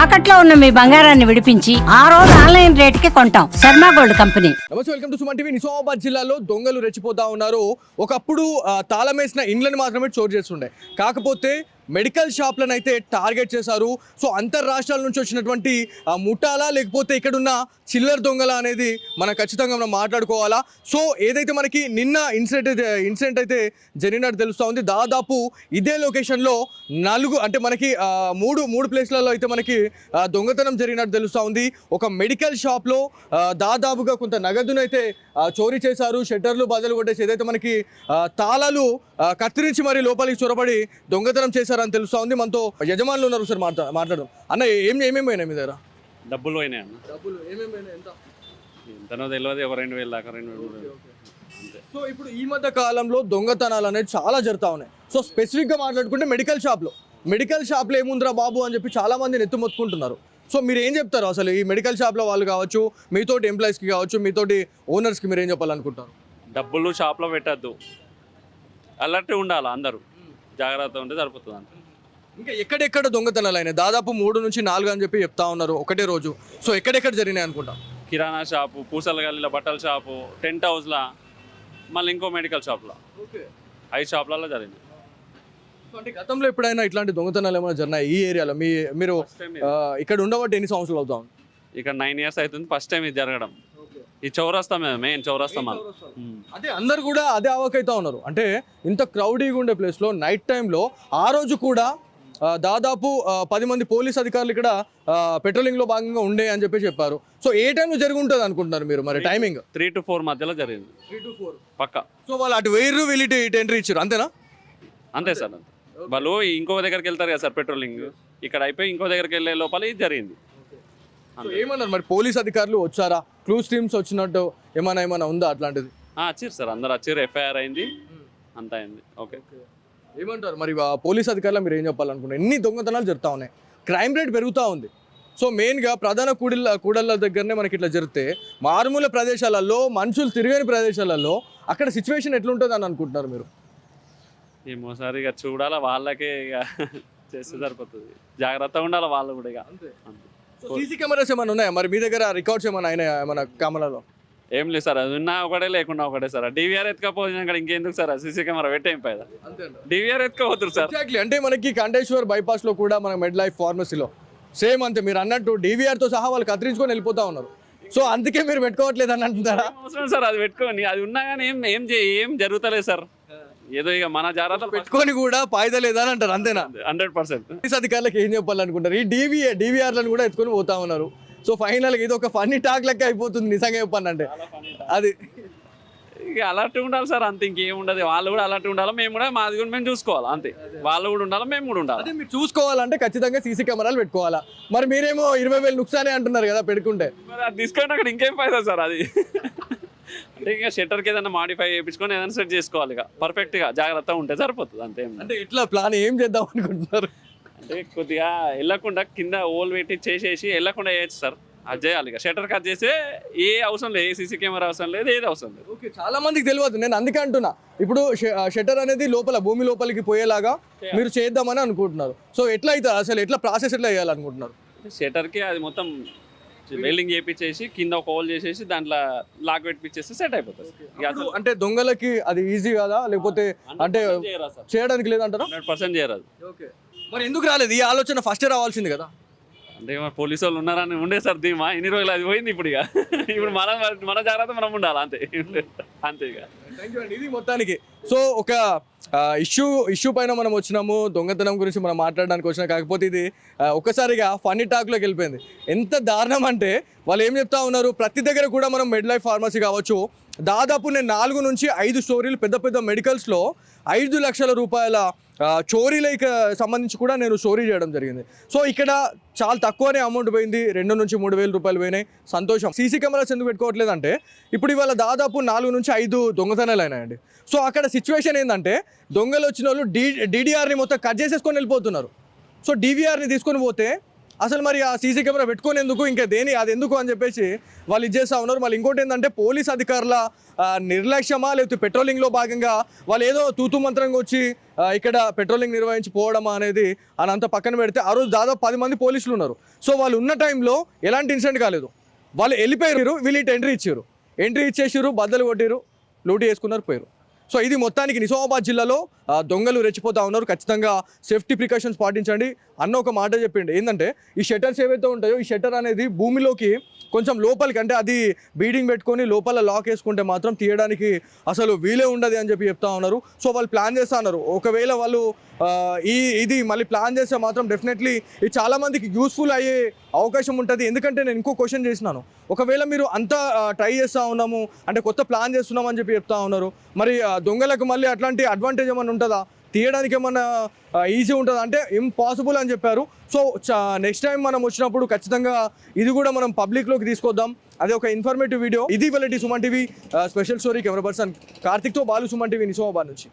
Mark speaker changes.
Speaker 1: తాకట్లో ఉన్న మీ బంగారాన్ని విడిపించి ఆ రోజు ఆన్లైన్ రేటుకి కొంటాం. Sharma gold company.
Speaker 2: నమస్తే, welcome to Suman TV. Nizamabad జిల్లాలో దొంగలు రెచ్చిపోతా ఉన్నారు. ఒకప్పుడు తాళమేసిన ఇండ్లను మాత్రమే చోటు చేస్తుండే, కాకపోతే మెడికల్ షాప్లను అయితే టార్గెట్ చేశారు. సో అంతర్రాష్ట్రాల నుంచి వచ్చినటువంటి ముఠాలా లేకపోతే ఇక్కడున్న చిల్లర దొంగల అనేది మనం ఖచ్చితంగా మనం మాట్లాడుకోవాలా. సో ఏదైతే మనకి నిన్న ఇన్సిడెంట్ అయితే జరిగినట్టు తెలుస్తూ ఉంది. దాదాపు ఇదే లొకేషన్లో అంటే మనకి మూడు ప్లేస్లలో అయితే మనకి దొంగతనం జరిగినట్టు తెలుస్తూ ఉంది. ఒక మెడికల్ షాప్లో దాదాపుగా కొంత నగదును అయితే చోరీ చేశారు. షట్టర్లు బదులు కొట్టేసి ఏదైతే మనకి తాళాలు కత్తిరించి మరి లోపలికి చొరబడి దొంగతనం చేశారని తెలుస్తూ ఉంది. మనతో యజమానులు ఉన్నారు, సార్ మాట్లాడడం. అన్న ఏమేమి పోయినాయి మీ దగ్గర?
Speaker 3: డబ్బులు పోయినాయి అన్న.
Speaker 2: డబ్బులు ఏమేమి పోయినాయి?
Speaker 3: ఎంతనో తెలియదు, ఒక 2,000 దాకా 2,000 అంతే.
Speaker 2: సో ఇప్పుడు ఈ మధ్య కాలంలో దొంగతనాలు అనేది చాలా జరుగుతూ ఉన్నాయి. సో స్పెసిఫిక్గా మాట్లాడుకుంటే మెడికల్ షాప్లో ఏముందిరా బాబు అని చెప్పి చాలా మందిని ఎత్తుమొత్తుకుంటున్నారు. సో మీరు ఏం చెప్తారు అసలు ఈ మెడికల్ షాప్లో వాళ్ళు కావచ్చు, మీతోటి ఎంప్లాయీస్కి కావచ్చు, మీతోటి ఓనర్స్కి మీరు ఏం చెప్పాలనుకుంటారు?
Speaker 3: డబ్బులు షాప్లో పెట్టద్దు, అలర్ట్ ఉండాలి, అందరూ జాగ్రత్త ఉంటే సరిపోతుంది అంతే.
Speaker 2: ఇంకా ఎక్కడెక్కడ దొంగతనాలు అయినాయి? దాదాపు 3 నుంచి 4 అని చెప్పి చెప్తా ఉన్నారు ఒకటే రోజు. సో ఎక్కడెక్కడ జరిగినాయి అనుకుంటా?
Speaker 3: కిరాణా షాపు, పూసల గల్లీలో బట్టల షాపు, టెంట్ హౌస్లో, మళ్ళీ ఇంకో మెడికల్ షాప్లో, 5 షాపులలో జరిగింది.
Speaker 2: అంటే గతంలో ఎప్పుడైనా ఇట్లాంటి దొంగతనాలు ఏమైనా జరిగినాయి ఈ ఏరియాలో? మీరు ఇక్కడ ఉండబట్టి ఎన్ని సంవత్సరాలు అవుతా ఉంది?
Speaker 3: ఇక్కడ 9 ఇయర్స్ అవుతుంది, ఫస్ట్ టైం ఇది జరగడం. ఈ చౌరస్తా మెయిన్ చౌరస్తా మాల్.
Speaker 2: అదే అందరు కూడా అదే అవకైతా ఉన్నారు. అంటే ఇంత క్రౌడీగా ఉండే ప్లేస్లో నైట్ టైంలో ఆ రోజు కూడా దాదాపు 10 మంది పోలీస్ అధికారులు ఇక్కడ పెట్రోలింగ్లో భాగంగా ఉండే అని చెప్పారు. సో ఏ టైంలో జరిగి ఉంటుంది అనుకుంటున్నారు మీరు? మరి టైమింగ్
Speaker 3: 3 to 4 మధ్యలో జరిగింది.
Speaker 2: 3 to 4
Speaker 3: పక్కా.
Speaker 2: సో వాళ్ళు అటు వేరు వీళ్ళు ఇటు ఎంట్రీ ఇచ్చారు, అంతేనా?
Speaker 3: అంతే సార్, అంతే. వాళ్ళు ఇంకో దగ్గరికి వెళ్తారు కదా సార్, పెట్రోలింగ్ ఇక్కడ అయిపోయి ఇంకో దగ్గరికి వెళ్ళే లోపల ఇది జరిగింది.
Speaker 2: ఏమన్నారు మరి పోలీస్ అధికారులు వచ్చారా? క్లూస్ టీమ్స్ వచ్చినట్టు ఏమైనా ఉందా అట్లాంటిది?
Speaker 3: వచ్చారు సార్, అందరు వచ్చారు, ఎఫ్ఐఆర్ అయింది, అంతా అయింది. ఓకే.
Speaker 2: ఏమంటారు మరి పోలీస్ అధికారులు మీరు ఏం చెప్పాలనుకుంటున్నారు? ఎన్ని దొంగతనాలు జరుగుతూ ఉన్నాయి, క్రైమ్ రేట్ పెరుగుతూ ఉంది. సో మెయిన్గా ప్రధాన కూడళ్ళ దగ్గరనే మనకి ఇట్లా జరిగితే మారుమూల ప్రదేశాలలో, మనుషులు తిరగని ప్రదేశాలలో అక్కడ సిచ్యువేషన్ ఎట్లుంటుంది అని అనుకుంటున్నారు మీరు?
Speaker 3: ఏమో సార్, ఇక చూడాలా, వాళ్ళకే ఇక చేస్తే సరిపోతుంది. జాగ్రత్తగా ఉండాలి వాళ్ళు కూడా ఇక. అంతే.
Speaker 2: సీసీ కెమెరాస్ ఏమైనా ఉన్నాయా మరి మీ దగ్గర? రికార్డ్స్ ఏమైనా అయినాయా మన కెమెరాలో?
Speaker 3: ఏం లేదు సార్, అది ఉన్నా ఒకటే లేకుండా ఒకటే సార్. డివిఆర్ ఎత్తుకపోతుంది అక్కడ, ఇంకెందుకు సార్ సీసీ కెమెరా పెట్టేం పైదా? డివిఆర్ ఎత్తుకపోతున్నారు సార్.
Speaker 2: ఎగ్జాక్ట్లీ. అంటే మనకి కంటేశ్వర్ బైపాస్ లో కూడా మన మెడ్ లైఫ్ ఫార్మసీలో సేమ్ అంతే మీరు అన్నట్టు డివిఆర్తో సహా వాళ్ళు కత్తిరించుకొని వెళ్ళిపోతా ఉన్నారు. సో అందుకే మీరు పెట్టుకోవట్లేదు అని అంటున్నారా?
Speaker 3: అవసరం సార్ అది పెట్టుకొని, అది ఉన్నా కానీ ఏం జరుగుతలేదు సార్. ఏదో ఇక మన జాగ్రత్తలు
Speaker 2: పెట్టుకొని కూడా ఫాయిదా లేదా అని అంటారు, అంతేనా?
Speaker 3: 100%.
Speaker 2: పోలీస్ అధికారులకు ఏం చెప్పాలనుకుంటారు? ఈ డివిఆర్లను కూడా ఎత్తుకొని పోతా ఉన్నారు. సో ఫైనల్గా ఇది ఒక ఫన్నీ టాక్ లెక్క అయిపోతుంది నిజంగా చెప్పానంటే. అది
Speaker 3: ఇక అలర్ట్ ఉండాలి సార్, అంతే, ఇంకేం ఉండదు. వాళ్ళు కూడా అలర్ట్ ఉండాలి, మేము కూడా మాది కూడా మేము చూసుకోవాలి, అంతే. వాళ్ళు కూడా ఉండాలి, మేము కూడా ఉండాలి.
Speaker 2: అదే మీరు చూసుకోవాలంటే ఖచ్చితంగా సీసీ కెమెరాలు పెట్టుకోవాలా. మరి మీరేమో 20,000 నుక్సానే అంటున్నారు కదా పెట్టుకుంటే.
Speaker 3: మరి అది తీసుకొని అక్కడ ఇంకేం ఫైదా సార్ అది. అంటే ఇంకా షట్టర్కి ఏదైనా మాడిఫై చేయించుకొని ఏదైనా సెట్ చేసుకోవాలి, ఇక పర్ఫెక్ట్గా జాగ్రత్తగా ఉంటే సరిపోతుంది, అంతే.
Speaker 2: అంటే ఇట్లా ప్లాన్ ఏం చేద్దాం అనుకుంటున్నారు?
Speaker 3: అంటే కొద్దిగా వెళ్ళకుండా కింద ఓల్ పెట్టి చేసేసి వెళ్ళకుండా చేయొచ్చు సార్, అది చేయాలి. ఇక షట్టర్ కట్ చేస్తే ఏ అవసరం లేదు, ఏ సీసీ కెమెరా అవసరం లేదు, ఏది అవసరం లేదు.
Speaker 2: ఓకే, చాలా మందికి తెలియదు. నేను అందుకే అంటున్నా, ఇప్పుడు షట్టర్ అనేది లోపల భూమి లోపలికి పోయేలాగా మీరు చేద్దామని అనుకుంటున్నారు. సో ఎట్లా అవుతుంది అసలు, ఎట్లా ప్రాసెస్ ఎట్లా చేయాలనుకుంటున్నారు?
Speaker 3: షట్టర్కి అది మొత్తం వెల్డింగ్ చేపించేసి కింద ఒక హోల్ చేసేసి దాంట్లో లాక్ పెట్టించేస్తే సెట్ అయిపోతుంది.
Speaker 2: అంటే దొంగలకి అది ఈజీ కదా, లేకపోతే అంటే చేయడానికి లేదంటారా?
Speaker 3: 100% చేయరాదు.
Speaker 2: ఓకే, మరి ఎందుకు రాలేదు ఈ ఆలోచన? ఫస్ట్ రావాల్సింది కదా.
Speaker 3: అంటే పోలీసు వాళ్ళు ఉన్నారని ఉండే సార్ ధీమా, ఎన్ని రోజులు అది పోయింది. ఇప్పుడు ఇక ఇప్పుడు మన జాగ్రత్త మనం ఉండాలి, అంతే అంతే ఇక.
Speaker 2: థ్యాంక్ యూ అండి. ఇది మొత్తానికి సో ఒక ఇష్యూ పైన మనం వచ్చినాము, దొంగతనం గురించి మనం మాట్లాడడానికి వచ్చినా. కాకపోతే ఇది ఒక్కసారిగా ఫన్నీ టాక్లోకి వెళ్ళిపోయింది. ఎంత దారుణం అంటే వాళ్ళు ఏం చెప్తా ఉన్నారు, ప్రతి దగ్గర కూడా మనం మెడ్ లైఫ్ ఫార్మసీ కావచ్చు, దాదాపు నేను 4 నుంచి 5 స్టోరీలు పెద్ద మెడికల్స్లో 5 లక్షల రూపాయల చోరీలకి సంబంధించి కూడా నేను స్టోరీ చేయడం జరిగింది. సో ఇక్కడ చాలా తక్కువనే అమౌంట్ పోయింది, 2 నుంచి 3,000 రూపాయలు పోయినాయి, సంతోషం. సీసీ కెమెరాస్ ఎందుకు పెట్టుకోవట్లేదంటే ఇప్పుడు ఇవాళ దాదాపు 4 నుంచి 5 దొంగతనాలు అయినాయండి. సో అక్కడ సిచ్యువేషన్ ఏంటంటే దొంగలు వచ్చిన వాళ్ళు డీడీఆర్ని మొత్తం కట్ చేసేసుకొని వెళ్ళిపోతున్నారు. సో డివిఆర్ని తీసుకొని పోతే అసలు మరి ఆ సీసీ కెమెరా పెట్టుకొని ఎందుకు, ఇంకా దేని అది ఎందుకు అని చెప్పేసి వాళ్ళు ఇచ్చేస్తూ ఉన్నారు. మళ్ళీ ఇంకోటి ఏంటంటే పోలీస్ అధికారుల నిర్లక్ష్యమా లేకపోతే పెట్రోలింగ్లో భాగంగా వాళ్ళు ఏదో తూతు మంత్రంగా వచ్చి ఇక్కడ పెట్రోలింగ్ నిర్వహించి పోవడమా అనేది అని అంత పక్కన పెడితే ఆ రోజు దాదాపు 10 మంది పోలీసులు ఉన్నారు. సో వాళ్ళు ఉన్న టైంలో ఎలాంటి ఇన్సిడెంట్ కాలేదు. వాళ్ళు వెళ్ళిపోయారు, వీళ్ళు ఇటు ఎంట్రీ ఇచ్చేసారు, బద్దలు కొట్టారు, లూటీ చేసుకున్నారు, పోయారు. సో ఇది మొత్తానికి నిజామాబాద్ జిల్లాలో దొంగలు రెచ్చిపోతూ ఉన్నారు. ఖచ్చితంగా సేఫ్టీ ప్రికాషన్స్ పాటించండి అన్న ఒక మాట చెప్పిండు. ఏంటంటే ఈ షట్టర్స్ ఏవైతే ఉంటాయో ఈ షట్టర్ అనేది భూమిలోకి కొంచెం లోపలికి, అంటే అది బీడింగ్ పెట్టుకొని లోపల లాక్ వేసుకుంటే మాత్రం తీయడానికి అసలు వీలే ఉండదు అని చెప్పి చెప్తా ఉన్నారు. సో వాళ్ళు ప్లాన్ చేస్తూ ఉన్నారు. ఒకవేళ వాళ్ళు ఇది మళ్ళీ ప్లాన్ చేస్తే మాత్రం డెఫినెట్లీ ఇది చాలామందికి యూస్ఫుల్ అయ్యే అవకాశం ఉంటుంది. ఎందుకంటే నేను ఇంకో క్వశ్చన్ చేసినాను, ఒకవేళ మీరు అంతా ట్రై చేస్తూ ఉన్నాము అంటే కొత్త ప్లాన్ చేస్తున్నాం అని చెప్పి చెప్తా ఉన్నారు, మరి దొంగలకు మళ్ళీ అట్లాంటి అడ్వాంటేజ్ ఏమైనా ఉంటుందా, తీయడానికి ఏమన్నా ఈజీ ఉంటుందా అంటే ఇంపాసిబుల్ అని చెప్పారు. సో నెక్స్ట్ టైం మనం వచ్చినప్పుడు ఖచ్చితంగా ఇది కూడా మనం పబ్లిక్లోకి తీసుకొద్దాం. అదే ఒక ఇన్ఫర్మేటివ్ వీడియో. ఇది ఇవాళ Suman TV special story. Camera person కార్తిక్తో బాలు, సుమన్ టీవీ నిజామాబాద్ నుంచి.